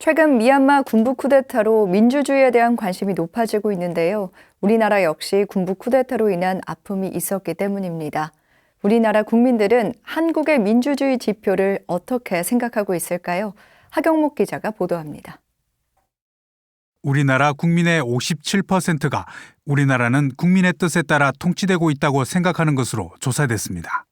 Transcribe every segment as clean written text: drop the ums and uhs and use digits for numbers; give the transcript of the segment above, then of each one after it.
최근 미얀마 군부 쿠데타로 민주주의에 대한 관심이 높아지고 있는데요. 우리나라 역시 군부 쿠데타로 인한 아픔이 있었기 때문입니다. 우리나라 국민들은 한국의 민주주의 지표를 어떻게 생각하고 있을까요? 하경목 기자가 보도합니다. 우리나라 국민의 57%가 우리나라는 국민의 뜻에 따라 통치되고 있다고 생각하는 것으로 조사됐습니다.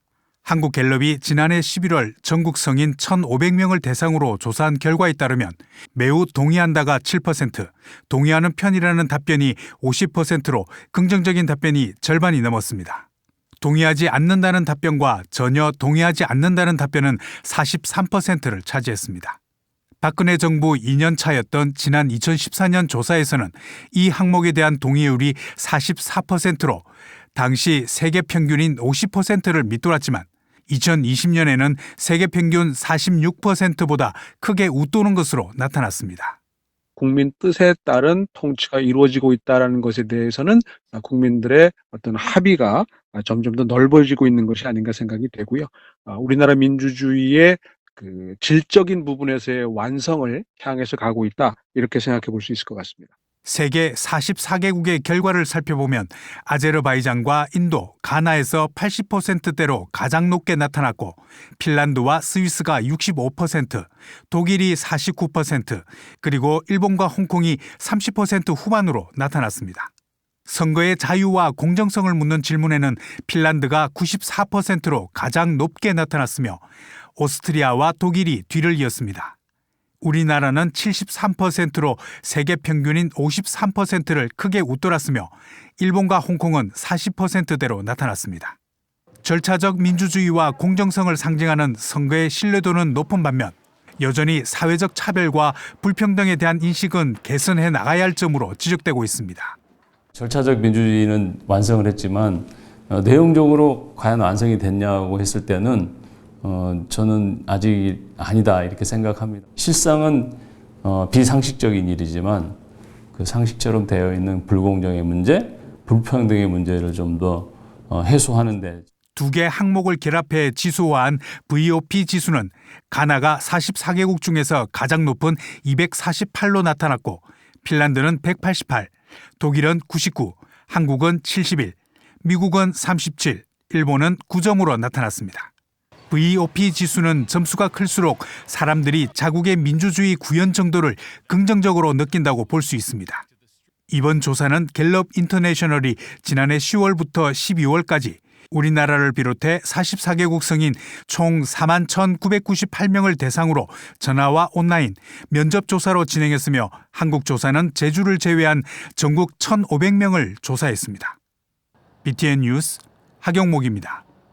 한국갤럽이 지난해 11월 전국 성인 1,500명을 대상으로 조사한 결과에 따르면 매우 동의한다가 7%, 동의하는 편이라는 답변이 50%로 긍정적인 답변이 절반이 넘었습니다. 동의하지 않는다는 답변과 전혀 동의하지 않는다는 답변은 43%를 차지했습니다. 박근혜 정부 2년 차였던 지난 2014년 조사에서는 이 항목에 대한 동의율이 44%로 당시 세계 평균인 50%를 밑돌았지만 2020년에는 세계 평균 46%보다 크게 웃도는 것으로 나타났습니다. 국민 뜻에 따른 통치가 이루어지고 있다는 것에 대해서는 국민들의 어떤 합의가 점점 더 넓어지고 있는 것이 아닌가 생각이 되고요. 우리나라 민주주의의 그 질적인 부분에서의 완성을 향해서 가고 있다, 이렇게 생각해 볼 수 있을 것 같습니다. 세계 44개국의 결과를 살펴보면 아제르바이잔과 인도, 가나에서 80%대로 가장 높게 나타났고 핀란드와 스위스가 65%, 독일이 49%, 그리고 일본과 홍콩이 30% 후반으로 나타났습니다. 선거의 자유와 공정성을 묻는 질문에는 핀란드가 94%로 가장 높게 나타났으며 오스트리아와 독일이 뒤를 이었습니다. 우리나라는 73%로 세계 평균인 53%를 크게 웃돌았으며 일본과 홍콩은 40%대로 나타났습니다. 절차적 민주주의와 공정성을 상징하는 선거의 신뢰도는 높은 반면 여전히 사회적 차별과 불평등에 대한 인식은 개선해 나가야 할 점으로 지적되고 있습니다. 절차적 민주주의는 완성을 했지만 내용적으로 과연 완성이 됐냐고 했을 때는 저는 아직 아니다, 이렇게 생각합니다. 실상은 비상식적인 일이지만 그 상식처럼 되어 있는 불공정의 문제, 불평등의 문제를 좀 더 해소하는 데. 두 개 항목을 결합해 지수화한 VOP 지수는 가나가 44개국 중에서 가장 높은 248로 나타났고 핀란드는 188, 독일은 99, 한국은 71, 미국은 37, 일본은 9점으로 나타났습니다. VOP 지수는 점수가 클수록 사람들이 자국의 민주주의 구현 정도를 긍정적으로 느낀다고 볼 수 있습니다. 이번 조사는 갤럽 인터내셔널이 지난해 10월부터 12월까지 우리나라를 비롯해 44개국 성인 총 41,998명을 대상으로 전화와 온라인, 면접 조사로 진행했으며 한국 조사는 제주를 제외한 전국 1,500명을 조사했습니다. BTN 뉴스 하경목입니다.